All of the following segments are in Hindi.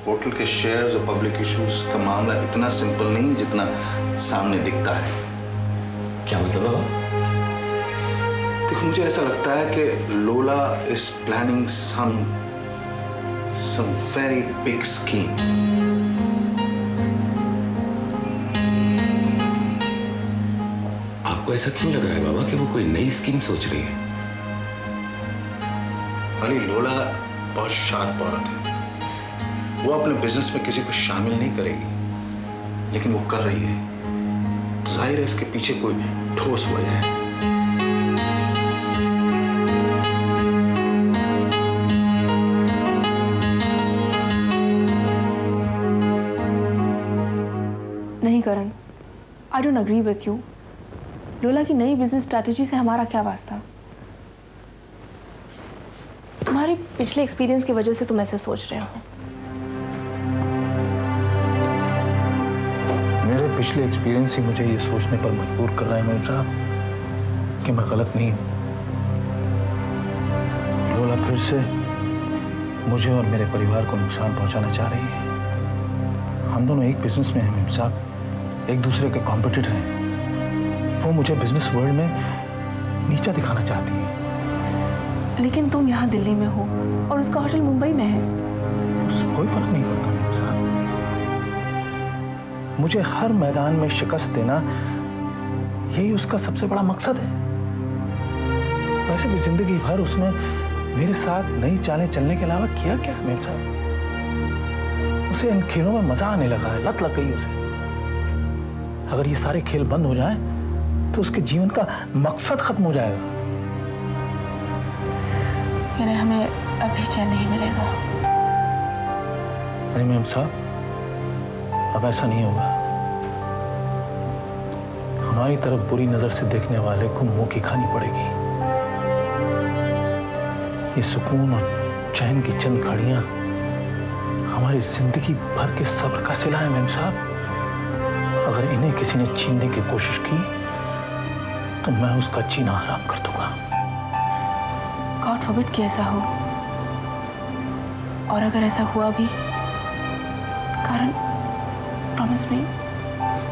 होटल के शेयर्स और पब्लिक इश्यूज का मामला इतना सिंपल नहीं जितना सामने दिखता है। क्या मतलब बाबा? देखो, मुझे ऐसा लगता है कि Lola is planning some very big scheme. आपको ऐसा क्यों लग रहा है बाबा कि वो कोई नई स्कीम सोच रही है? अली, लोला बहुत शार्प औरत है। वो अपने बिजनेस में किसी को शामिल नहीं करेगी, लेकिन वो कर रही है तो जाहिर है इसके पीछे कोई ठोस वजह है। नहीं Karan, I don't agree with you. Lola की नई बिजनेस स्ट्रैटेजी से हमारा क्या वास्ता? तुम्हारे पिछले एक्सपीरियंस की वजह से तुम ऐसे सोच रहे हो। मेरे पिछले एक्सपीरियंस ही मुझे ये सोचने पर मजबूर कर रहे हैं मेम साहब कि मैं गलत नहीं हूं। लोला फिर से मुझे और मेरे परिवार को नुकसान पहुंचाना चाह रही है। हम दोनों एक बिजनेस में हैं मेम साहब, एक दूसरे के कॉम्पिटिटर हैं। वो मुझे बिजनेस वर्ल्ड में नीचा दिखाना चाहती है। लेकिन तुम यहाँ दिल्ली में हो और उसका होटल मुंबई में है। उससे कोई फर्क नहीं पड़ता मेम साहब। मुझे हर मैदान में शिकस्त देना यही उसका सबसे बड़ा मकसद है। वैसे भी जिंदगी भर उसने मेरे साथ नई चालें चलने के अलावा किया क्या मेम साहब? उसे इन खेलों में मजा आने लगा है, लत लग गई उसे। अगर ये सारे खेल बंद हो जाएं तो उसके जीवन का मकसद खत्म हो जाएगा। यानी हमें अभी चैन नहीं मिलेगा। नहीं मेम साहब, अब ऐसा नहीं होगा। हमारी तरफ बुरी नजर से देखने वाले को मुंह की खानी पड़ेगी। ये सुकून और चैन की चंद घड़ियां हमारी जिंदगी भर के सब्र का सिला है मेम साहब। अगर इन्हें किसी ने छीनने की कोशिश की तो मैं उसका जीना हराम कर दूंगा। गॉड फॉरबिड कि ऐसा हो, और अगर ऐसा हुआ भी, कारण promise me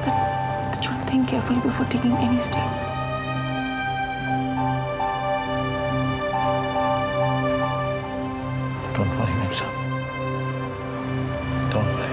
that you'll think carefully before taking any step. Don't worry, ma'am, sir. Don't worry.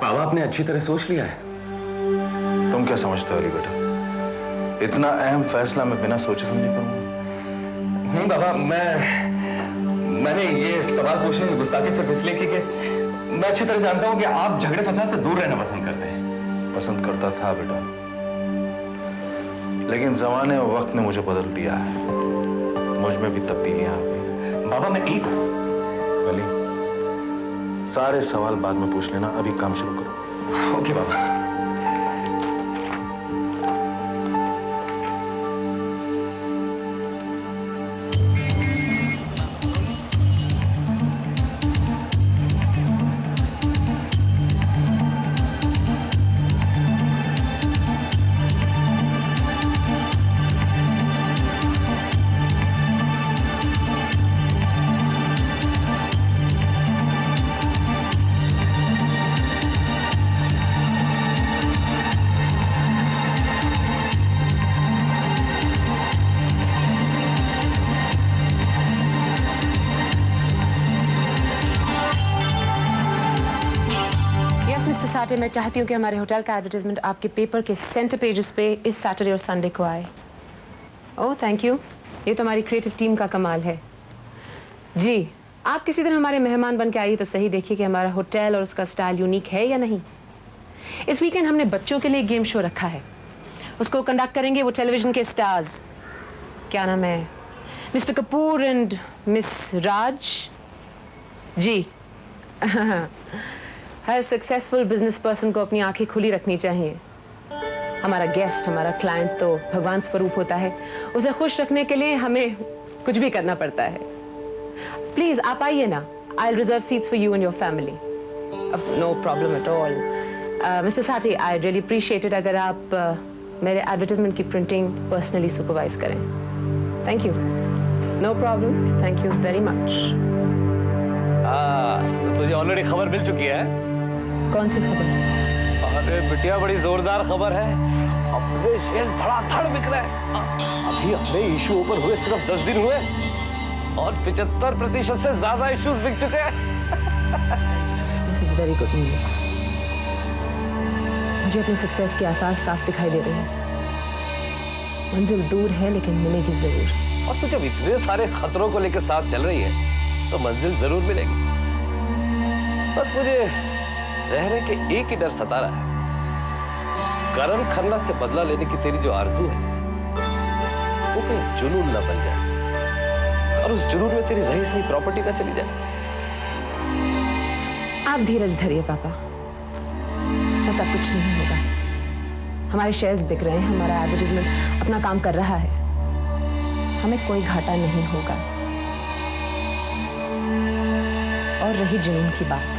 बाबा आपने अच्छी तरह सोच लिया है। तुम क्या समझते हो अली बेटा? इतना अहम फैसला मैं बिना सोचे समझे करूंगा? नहीं बाबा, मैंने ये सवाल पूछने की गुस्ताखी से इसलिए की कि मैं अच्छी तरह जानता हूं कि आप झगड़े फसाद से दूर रहना पसंद करते हैं। पसंद करता था बेटा, लेकिन जमाने और वक्त ने मुझे बदल दिया है। मुझ में भी तब्दीलियां आ गई। बाबा मैं एक हूं। अली, सारे सवाल बाद में पूछ लेना, अभी काम शुरू करो। ओके बाबा। मैं चाहती हूँ कि हमारे होटल का एडवर्टाइजमेंट आपके पेपर के सेंटर पेजेस पे इस सैटरडे और संडे को आए। ओह थैंक यू, ये तो हमारी क्रिएटिव टीम का कमाल है। जी, आप किसी दिन हमारे मेहमान बन के आइए तो सही देखिए कि हमारा होटल और उसका स्टाइल यूनिक है या नहीं। इस वीकेंड हमने बच्चों के लिए गेम शो रखा है, उसको कंडक्ट करेंगे वो टेलीविजन के स्टार्स। क्या नाम है? Mister Kapoor and miss Raj. जी हर सक्सेसफुल बिजनेस पर्सन को अपनी आंखें खुली रखनी चाहिए। हमारा गेस्ट, हमारा क्लाइंट तो भगवान स्वरूप होता है, उसे खुश रखने के लिए हमें कुछ भी करना पड़ता है। प्लीज आप आइए ना, I reserve seats for you and your family. No problem at all. Mister Sathi, I really appreciate it अगर आप मेरे एडवर्टाइजमेंट की प्रिंटिंग पर्सनली सुपरवाइज करें। Thank you. No problem, thank you very much. तो तुझे ऑलरेडी खबर मिल चुकी है? कौन सी खबर? अरे बिटिया, बड़ी जोरदार खबर है। अपने शेयर धड़ाधड़ बिक रहे हैं। अभी अपने इशू ओपन हुए सिर्फ 10 दिन हुए और 75% से ज्यादा इश्यूज बिक चुके हैं। This is very good news. मुझे अपने सक्सेस के आसार साफ दिखाई दे रहे हैं। मंजिल दूर है लेकिन मिलेगी जरूर। और तू जब इतने सारे खतरों को लेकर साथ चल रही है तो मंजिल जरूर मिलेगी। बस मुझे रहने के एक ही डर सता रहा है, करण खन्ना से बदला लेने की तेरी जो आरजू है वो कहीं जुनून न बन जाए और उस जुनून में तेरी रही सही प्रॉपर्टी ना चली जाए। आप धीरज धरिए पापा, ऐसा कुछ नहीं होगा। हमारे शेयर्स बिक रहे हैं, हमारा एडवर्टाइजमेंट अपना काम कर रहा है, हमें कोई घाटा नहीं होगा। और रही जुनून की बात,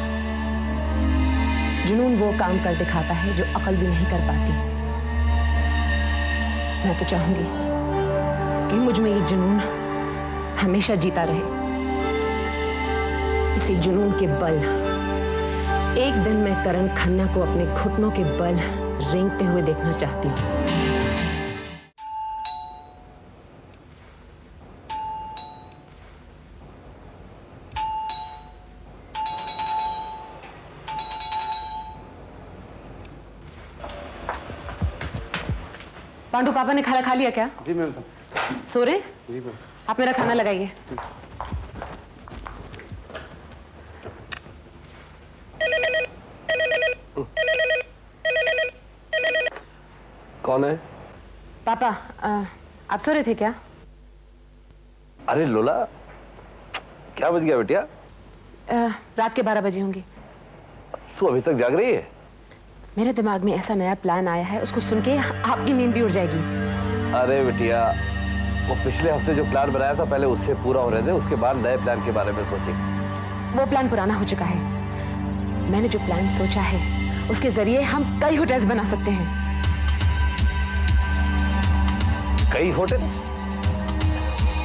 जुनून वो काम कर दिखाता है जो अकल भी नहीं कर पाती। मैं तो चाहूंगी कि मुझ में ये जुनून हमेशा जीता रहे। इसी जुनून के बल एक दिन मैं करण खन्ना को अपने घुटनों के बल रेंगते हुए देखना चाहती हूँ। पांडू, पापा ने खाना खा लिया क्या? जी मैम। सो रहे? जी मैम। आप मेरा खाना लगाइए। कौन है? पापा, आप सो रहे थे क्या? अरे लोला, क्या बज गया बेटिया? रात के 12 बजे होंगे। तू अभी तक जाग रही है? मेरे दिमाग में ऐसा नया प्लान आया है, उसको सुन के आपकी नींद भी उड़ जाएगी। अरे बिटिया, वो पिछले हफ्ते जो प्लान बनाया था पहले उससे पूरा होने दे, उसके बाद नए प्लान के बारे में सोचे। वो प्लान पुराना हो चुका है। मैंने जो प्लान सोचा है उसके जरिए हम कई होटल्स बना सकते हैं। कई होटल्स?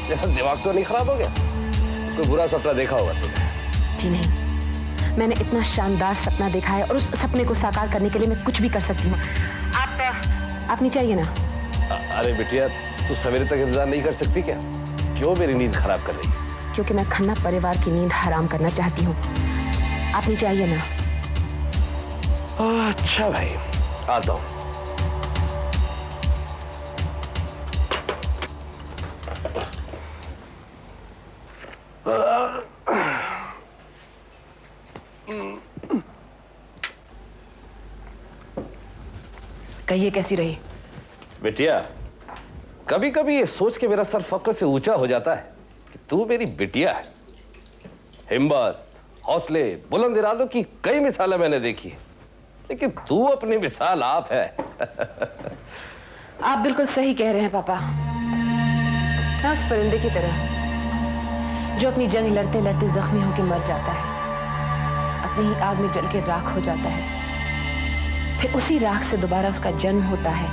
तेरा दिमाग तो नहीं खराब हो गया? कोई बुरा सपना देखा होगा तुमने? जी नहीं, मैंने इतना शानदार सपना देखा है और उस सपने को साकार करने के लिए मैं कुछ भी कर सकती हूँ। आप नीचे आइए ना। अरे बिटिया, तू सवेरे तक इंतजार नहीं कर सकती क्या? क्यों मेरी नींद खराब कर रही है? क्योंकि मैं खन्ना परिवार की नींद हराम करना चाहती हूँ। आप नीचे आइए ना। अच्छा भाई, आता हूँ। कहिए, कैसी रही? बिटिया, कभी कभी ये सोच के मेरा सर फक्र से ऊंचा हो जाता है कि तू मेरी बिटिया है। हिम्मत, हौसले, बुलंद इरादों की कई मिसालें मैंने देखी है, लेकिन तू अपनी मिसाल आप है। आप बिल्कुल सही कह रहे हैं पापा। मैं उस परिंदे की तरह जो अपनी जंग लड़ते लड़ते जख्मी होकर मर जाता है, अपनी ही आग में जल के राख हो जाता है, फिर उसी राख से दोबारा उसका जन्म होता है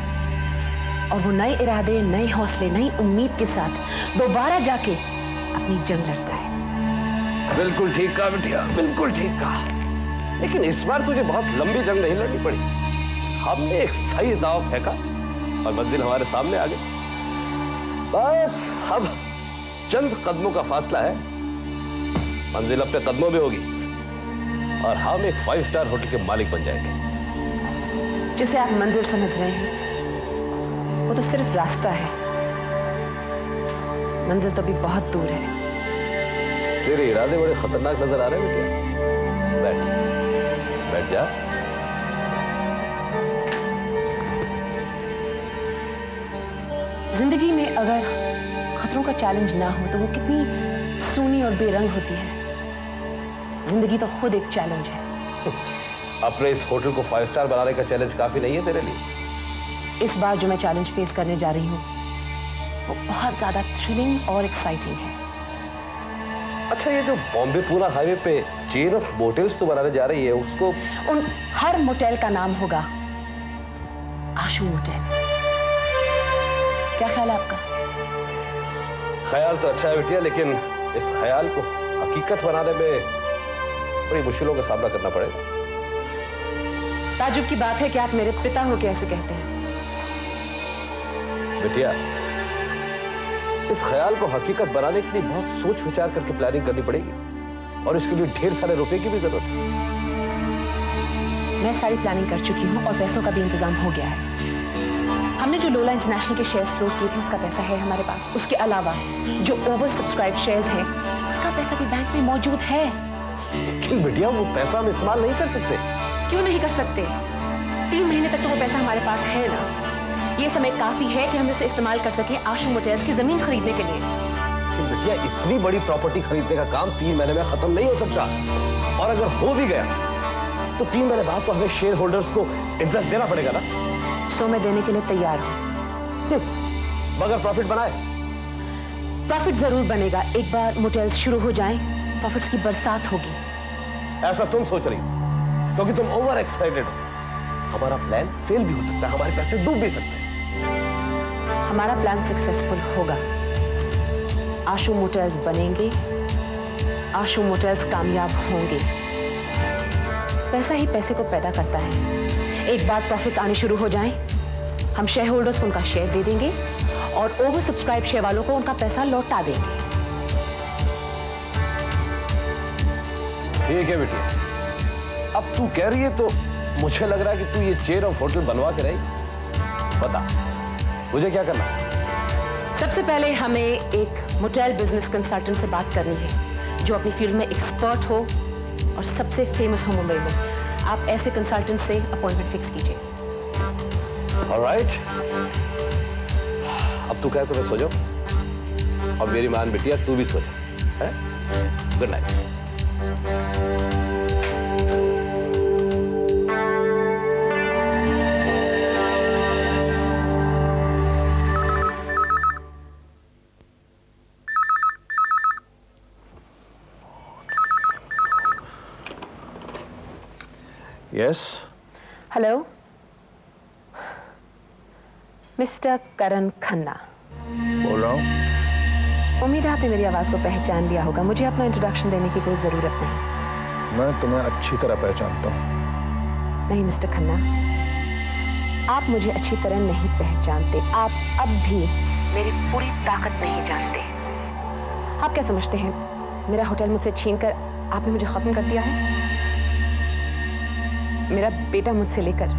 और वो नए इरादे, नए हौसले, नई उम्मीद के साथ दोबारा जाके अपनी जंग लड़ता है। बिल्कुल ठीक कहा बिटिया, बिल्कुल ठीक कहा। लेकिन इस बार तुझे बहुत लंबी जंग नहीं लड़नी पड़ी। हमने एक सही दांव फेंका और मंजिल हमारे सामने आ गई। बस अब चंद कदमों का फासला है, मंजिल अपने कदमों में होगी और हम एक 5 स्टार होटल के मालिक बन जाएंगे। जिसे आप मंजिल समझ रहे हैं वो तो सिर्फ रास्ता है, मंजिल तो अभी बहुत दूर है। तेरे इरादे बड़े खतरनाक नजर आ रहे हैं बेटिया। बैठ, बैठ जा। जिंदगी में अगर खतरों का चैलेंज ना हो तो वो कितनी सूनी और बेरंग होती है। जिंदगी तो खुद एक चैलेंज है। अपने इस होटल को 5 स्टार बनाने का चैलेंज काफी नहीं है तेरे लिए? इस बार जो मैं चैलेंज फेस करने जा रही हूँ वो बहुत ज्यादा थ्रिलिंग और एक्साइटिंग है। अच्छा, ये जो बॉम्बे पूना हाईवे पे चेन ऑफ मोटेल्स तो बनाने जा रही है, उसको उन हर मोटेल का नाम होगा आशु मोटेल। क्या ख्याल है आपका? ख्याल तो अच्छा है बिटिया, लेकिन इस ख्याल को हकीकत बनाने में बड़ी मुश्किलों का सामना करना पड़ेगा। ताजुब की बात है कि आप मेरे पिता हो के ऐसे कहते हैं। बिटिया, इस ख्याल को हकीकत बनाने के लिए बहुत सोच विचार करके प्लानिंग करनी पड़ेगी और इसके लिए ढेर सारे रुपए की भी जरूरत है। मैं सारी प्लानिंग कर चुकी हूँ और पैसों का भी इंतजाम हो गया है। हमने जो लोला इंटरनेशनल के शेयर्स फ्लोट किए थे उसका पैसा है हमारे पास। उसके अलावा जो ओवर सब्सक्राइब शेयर्स हैं उसका पैसा भी बैंक में मौजूद है। लेकिन बिटिया, वो पैसा हम इस्तेमाल नहीं कर सकते। क्यों नहीं कर सकते? 3 महीने तक तो वो पैसा हमारे पास है ना। ये समय काफी है कि हम उसे इस्तेमाल कर सकें आशु मोटेल्स की जमीन खरीदने के लिए। लेकिन बिटिया, इतनी बड़ी प्रॉपर्टी खरीदने का काम 3 महीने में खत्म नहीं हो सकता, और अगर हो भी गया तो 3 महीने बाद तो हमें शेयर होल्डर्स को इंटरेस्ट देना पड़ेगा ना। सो मैं देने के लिए तैयार हूँ, मगर प्रॉफिट बनाए। प्रॉफिट जरूर बनेगा। एक बार मोटेल्स शुरू हो जाएं, प्रॉफिट्स की बरसात होगी। ऐसा तुम सोच रही हो क्योंकि तुम ओवर एक्साइटेड हो। हमारा प्लान फेल भी हो सकता है, हमारे पैसे डूब भी सकते हैं। हमारा प्लान सक्सेसफुल होगा। आशु मोटेल्स बनेंगे, आशु मोटेल्स कामयाब होंगे। पैसा ही पैसे को पैदा करता है। एक बार प्रॉफिट्स आने शुरू हो जाएं, हम शेयर होल्डर्स को उनका शेयर दे देंगे और ओवर सब्सक्राइब शेयर वालों को उनका पैसा लौटा देंगे। ठीक है बेटी, अब तू कह रही है तो मुझे लग रहा है कि तू ये चेन ऑफ होटल बनवा के रही। बता मुझे क्या करना है? सबसे पहले हमें एक मोटेल बिजनेस कंसल्टेंट से बात करनी है जो अपनी फील्ड में एक्सपर्ट हो और सबसे फेमस हो मुंबई में। आप ऐसे कंसल्टेंट से अपॉइंटमेंट फिक्स कीजिए। ऑलराइट, अब तू कहे तो मैं सो जाऊं, और मेरी मान बिटिया तू भी सो जा। Good night. Yes, hello, mister Karan Khanna बोल रहा हूँ। उम्मीद है आपने मेरी आवाज को पहचान लिया होगा। मुझे अपना इंट्रोडक्शन देने की कोई जरूरत नहीं। मैं तुम्हें अच्छी तरह पहचानता हूँ। नहीं मिस्टर खन्ना, आप मुझे अच्छी तरह नहीं पहचानते। आप अब भी मेरी पूरी ताकत नहीं जानते। आप क्या समझते हैं मेरा होटल मुझसे छीनकर आपने मुझे खत्म कर दिया है? मेरा बेटा मुझसे लेकर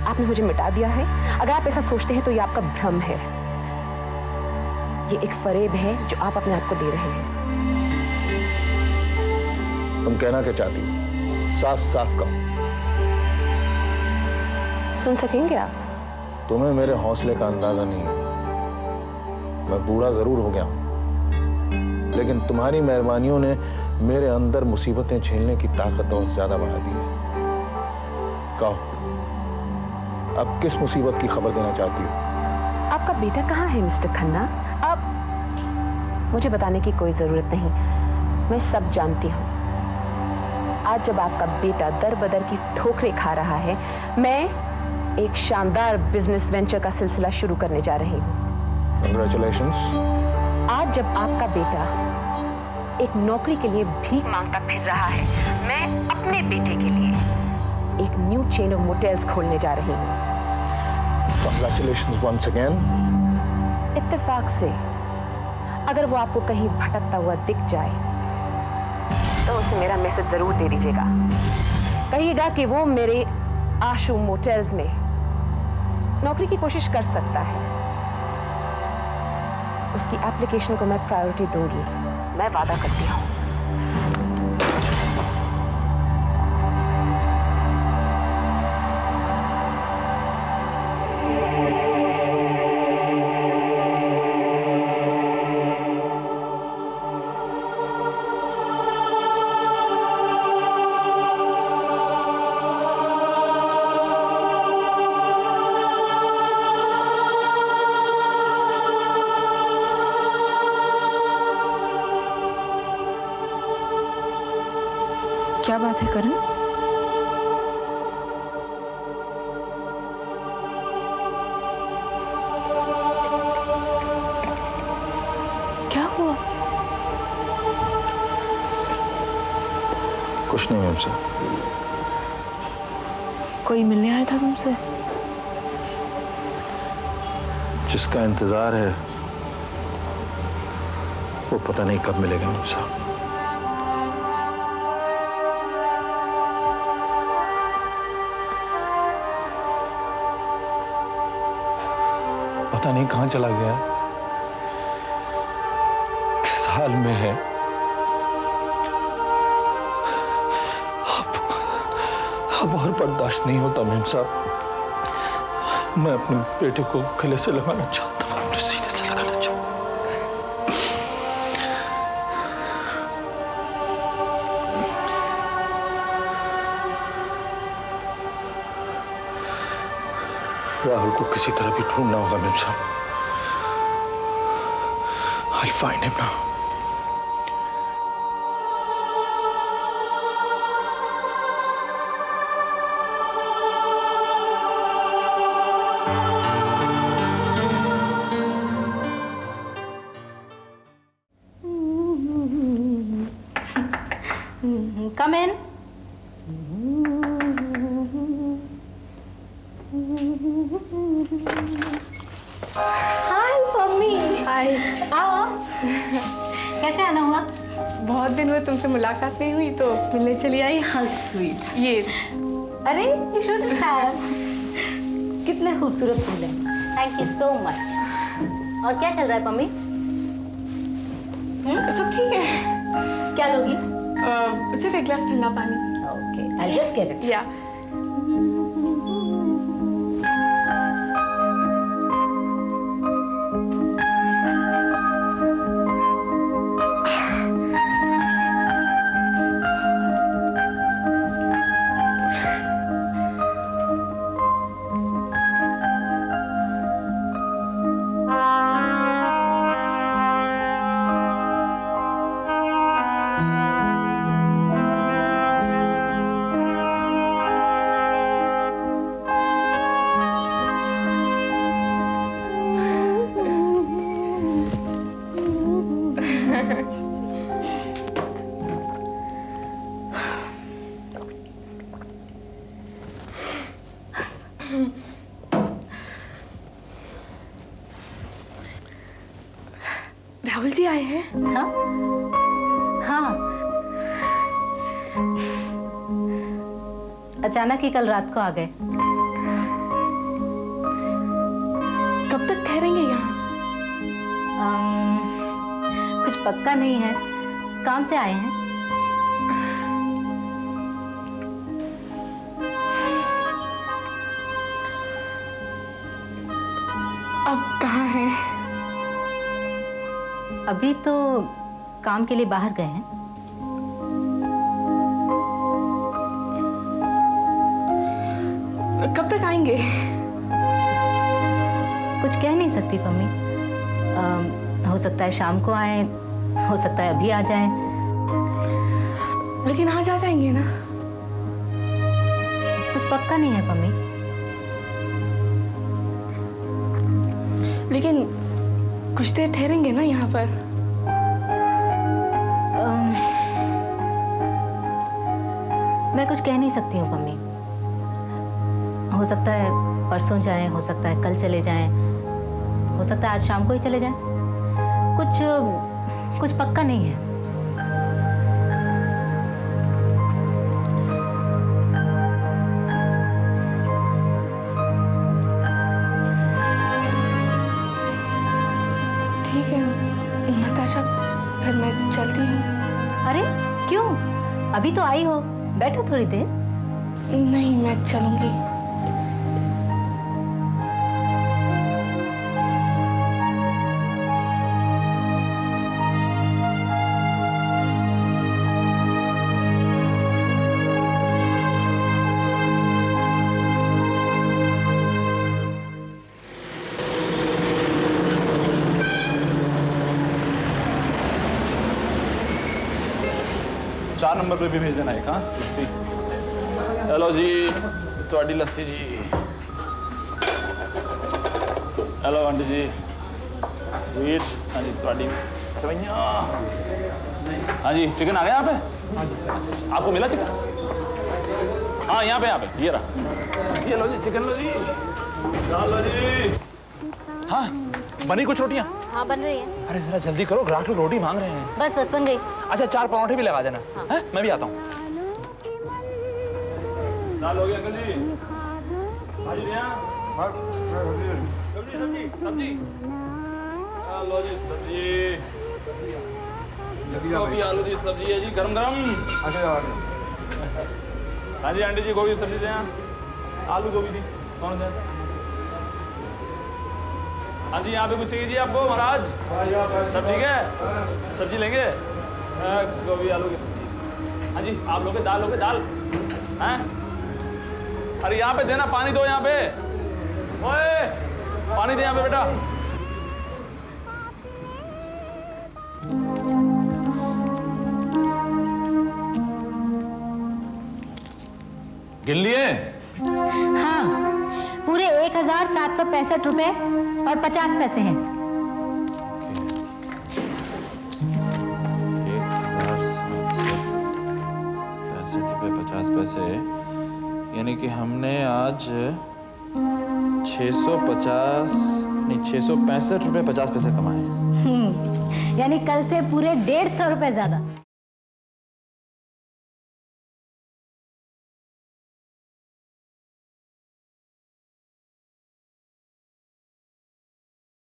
आपने मुझे मिटा दिया है? अगर आप ऐसा सोचते हैं तो ये आपका भ्रम है। ये एक फरेब है जो आप अपने आप को दे रहे हैं। तुम कहना क्या चाहती हो? साफ साफ कहो। सुन सकेंगे आप? तुम्हें मेरे हौसले का अंदाजा नहीं है। मैं बूढ़ा जरूर हो गया हूं, लेकिन तुम्हारी मेहरबानियों ने मेरे अंदर मुसीबतें झेलने की ताकत और ज्यादा बढ़ा दी है। कहो, अब किस मुसीबत की खबर देना चाहती हो? आपका बेटा कहाँ है मिस्टर खन्ना? अब मुझे बताने की कोई जरूरत नहीं, मैं सब जानती हूँ। आज जब आपका बेटा दर बदर की ठोकरें खा रहा है, मैं एक शानदार बिजनेस वेंचर का सिलसिला शुरू करने जा रही हूँ। कंग्रेचुलेशंस। आज जब आपका बेटा एक नौकरी के लिए भीख मांगता फिर रहा है, मैं अपने बेटे के लिए एक न्यू चेन ऑफ मोटेल्स खोलने जा रही हूँ। Congratulations once again. इत्तेफाक से अगर वो आपको कहीं भटकता हुआ दिख जाए तो उसे मेरा मैसेज जरूर दे दीजिएगा। कहिएगा कि वो मेरे आशु मोटेल्स में नौकरी की कोशिश कर सकता है। उसकी एप्लीकेशन को मैं प्रायोरिटी दूंगी, मैं वादा करती हूँ। बात है करण? क्या हुआ? कुछ नहीं मैम साहब। कोई मिलने आया था तुमसे? जिसका इंतजार है वो पता नहीं कब मिलेगा मैम साहब। पता नहीं कहां चला गया, किस हाल में है। अब और बर्दाश्त नहीं होता मैम साहब। मैं अपने बेटे को गले से लगाना चाहता हूँ, अपने सीने से लगाना चाहता हूँ। राहुल को किसी तरह भी ढूंढना होगा मैम साहब। I'll find him now. Come in. Hi mummy. Hi. आओ। कैसे आना हुआ? बहुत दिन हुए तुमसे मुलाकात नहीं हुई तो मिलने चली आई। How sweet. ये अरे you should have। कितने खूबसूरत फूल हैं। Thank you so much. और क्या चल रहा है मम्मी? सब ठीक है। क्या लोगी? सिर्फ एक गिलास ठंडा पानी। Okay, I'll just get it। या राहुल जी आए हैं? हाँ हाँ। अचानक ही कल रात को आ गए। कब तक ठहरेंगे यहाँ? कुछ पक्का नहीं है, काम से आए हैं। अब कहाँ हैं? अभी तो काम के लिए बाहर गए हैं। कब तक आएंगे? कुछ कह नहीं सकती मम्मी। हो सकता है शाम को आए, हो सकता है अभी आ जाएं। लेकिन आज आ जाएंगे ना? कुछ पक्का नहीं है मम्मी। लेकिन कुछ देर ठहरेंगे ना यहाँ पर? मैं कुछ कह नहीं सकती हूँ मम्मी। हो सकता है परसों जाएं, हो सकता है कल चले जाएं, हो सकता है आज शाम को ही चले जाएं। कुछ पक्का नहीं है। ठीक है नताशा, फिर मैं चलती हूँ। अरे क्यों? अभी तो आई हो, बैठो थोड़ी देर। नहीं, मैं चलूंगी। 4 नंबर पे भी भेज देना एक, हाँ लस्सी। हेलो जी, थोड़ी लस्सी जी। हेलो आंटी जी, स्वीट। हाँ जी, थोड़ी सवैया। हाँ जी, चिकन आ गया यहाँ पे? आपको मिला चिकन? हाँ यहाँ पे ये रहा। ये लो जी चिकन, लो जी, दाल लो जी। हाँ बनी कुछ रोटियाँ? हाँ बन रही है। अरे जरा जल्दी करो, ग्राहक लोग रोटी मांग रहे हैं। बस बन गई। अच्छा 4 पराठे भी लगा देना। हाँ? मैं भी आता हूँ। दाल हो गया अंकल जी? भाजी दिया? सब्जी सब्जी। लो जी सब्जी। गोभी आलू की सब्जी है जी, गरम गरम। हाँ जी आंटी जी, गोभी की सब्जी दें, आलू गोभी दी कौन दें? हाँ जी, यहाँ पे कुछ चाहिए जी आपको महाराज? सब ठीक है? सब्जी लेंगे? गोभी आलू की सब्जी। हाँ जी, आप लोगे दाल, लोगे दाल? हैं? अरे यहाँ पे देना, पानी दो यहाँ पे। ओए पानी दे यहाँ पे बेटा। गिन लिए? हाँ, पूरे 1765 रुपए और 50 पैसे हैं। 1765 रुपए 50 पैसे, यानी कि हमने आज 665 रुपए 50 पैसे कमाए। यानी कल से पूरे 150 रुपए ज्यादा।